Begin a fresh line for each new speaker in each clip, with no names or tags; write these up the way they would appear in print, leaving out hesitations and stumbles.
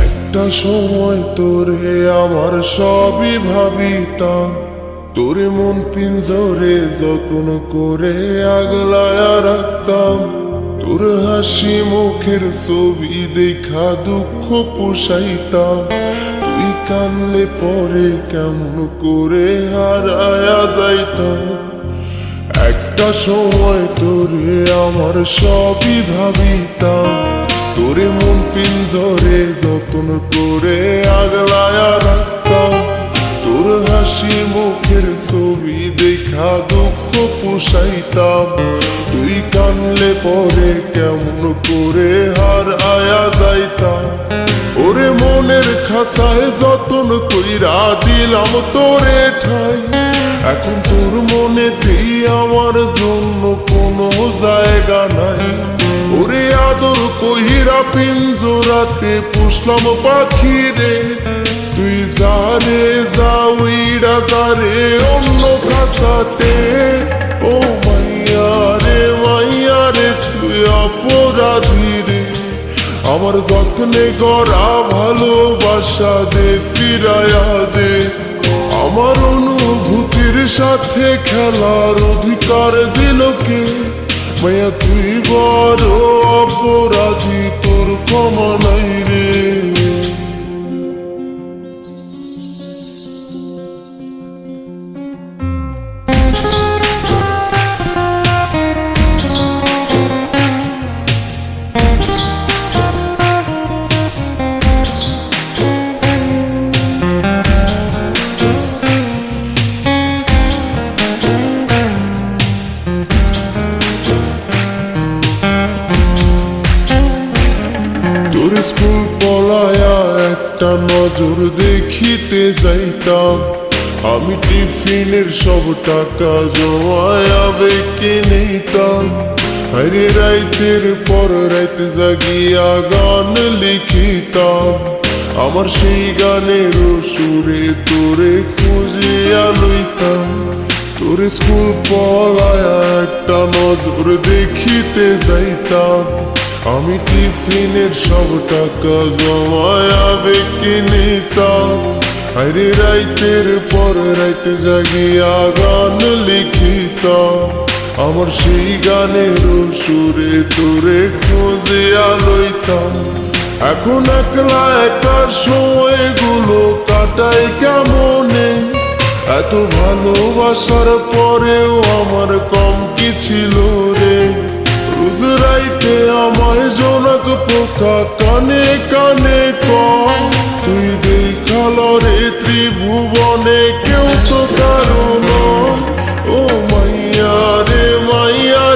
একটা সময় তোরে আমার সবই ভাবিতাম, তোরে মন পিঞ্জরে যত্ন করে আগলায়া রাখতাম। তোর হাসি মুখের ছবি দেখা দুঃখ পোষাইতাম। তুই কানলে পরে কেমন করে হারায়া যাইতাম। একটা সময় তোরে আমার সবই ভাবিতাম, তোরে মন পিঞ্জরে যত্ন করে আগলায়া রাখতাম। তোর হাসি মুখের ছবি দেখা দুঃখ পোষাইতাম। তুই কানলে পরে কেমন করে হারায়া যাইতাম। ওরে মনের খাসায় যতন কইরা দিলাম তোরে ঠাই, এখন তোর মনেতেই আমার জন্য কোনো জায়গা নাই। ওরে আদর কইরা পিঞ্জরাতে পুষলাম পাখি রে, তুই যারে যাওইরা যারে অন্য খাসাতে। ও মাইয়া রে তুই অপরাধী রে, আমার যত্নে গড়া ভালোবাসা দে ফিরায়া দে। আমার অনুভূতির সাথে খেলার অধিকার দিল কে? মায়া তুই বড় অপরাধী, তোর ক্ষমা নাই রে। তোর স্কুল পলায়া একটা নজর দেখিতে যাইতাম, আমি টিফিনের সব টাকা জমায়া বেঁকে নিতাম। আরে রাইতের পর রাত জাগিয়া গান লিখিতাম, আমার সেই গানের সুরে তোরে খুঁজিয়া লইতাম। তোর স্কুল পলায়া একটা নজর দেখিতে যাইতাম, আমি টিফিনের সব টাকা জমায়া বেঁকে নিতাম। আরে রাইতের পর রাত জাগিয়া গান লিখিতাম, আমার সেই গানের সুরে তোরে খুঁজিয়া লইতাম। এখন একলা একা সময়গুলো কাটাই কেমনে, এত ভালোবাসার পরেও আমার কম কি ছিল রে। রোজ রাইতে আমায় জনক পোকা কানে কানে কয়, তুই দেখাল রে ত্রিভুবনে কেউ তো কারো নয়। ও মাইয়া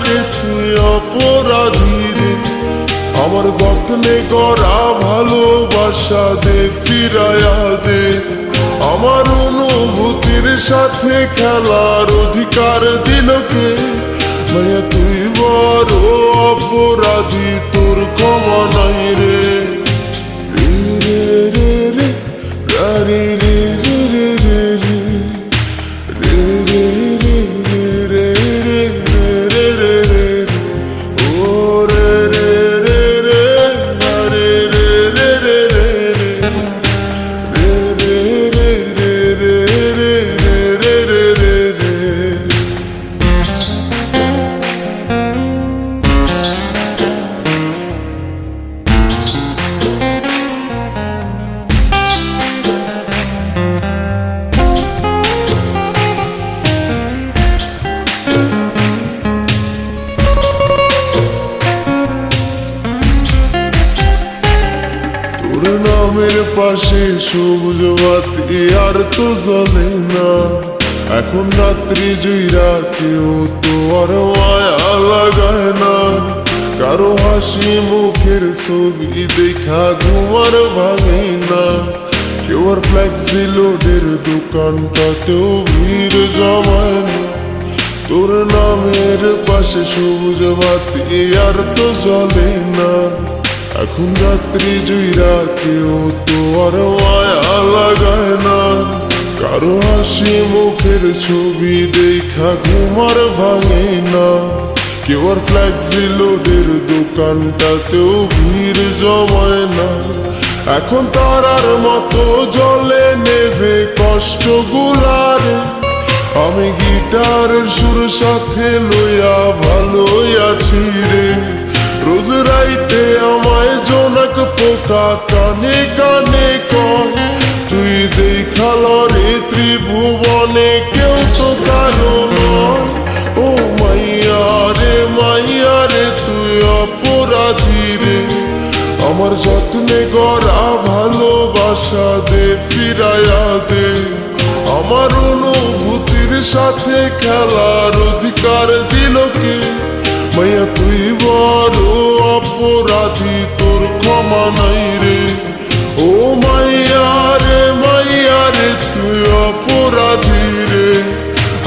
রে তুই অপরাধী রে, আমার যত্নে গড়া ভালোবাসা দে ফিরায়া দে। আমার অনুভূতির সাথে খেলার অধিকার দিল কে? মায়া তুই বড় অপরাধী, তোর ক্ষমা নাই রে। রে রে রে রে রে রে রে রে রে রে রে রে রে রে রে। ও রে রে রে রে রে রে রে রে রে তোর নামের পাশে সবুজ বাতি আর তো জ্বলে না, এখন রাত্রি জুইরা কেউ তো আর মায়া লাগায় না। কারো হাসি মুখের ছবি দেখা ঘুমার ভাঙে না, কেউ আর ফ্লেক্সি লোডের দোকানটাতেও ভিড় জমায় না। তোর নামের পাশে সবুজ বাতি আর তো জ্বলে না, এখন রাত্রি জুইরা কেউ তো আর মায়া লাগায় না। কারো হাসি মুখের ছবি দেখা ঘুমার ভাঙে না, কেউ আর ফ্ল্যাক্সি লোডের দোকানটাতেও ভিড় জমায় না। এখন তারার মতো জলে নেবে কষ্টগুলারে। আমি গিটারের সুর সাথে লইয়া ভালোই আছি রে। রোজ রাইতে আমায় জোনাক পোকা কানে কানে কয়, তুই দেখাল রে ত্রিভুবনে কেউ তো কারো নয়। ও মাইয়া রে তুই অপরাধী রে। আমার যত্নে গড়া ভালোবাসা দে ফিরাইয়া দে। আমার অনুভূতির সাথে খেলার অধিকার দিল কে? মাইয়া তুই বড় অপরাধী, তোর ক্ষমা নাই রে। ও মাইয়া রে তুই অপরাধী রে।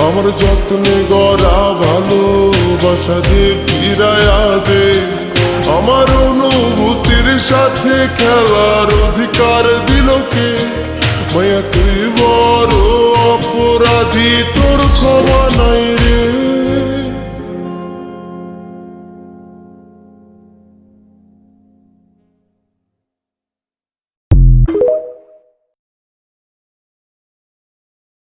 আমার যত্নে গড়া ভালোবাসা দে ফিরাইয়া দে। আমার অনুভূতির সাথে খেলার অধিকার দিল কে? মাইয়া তুই বড় অপরাধী, তোর ক্ষমা নাই রে।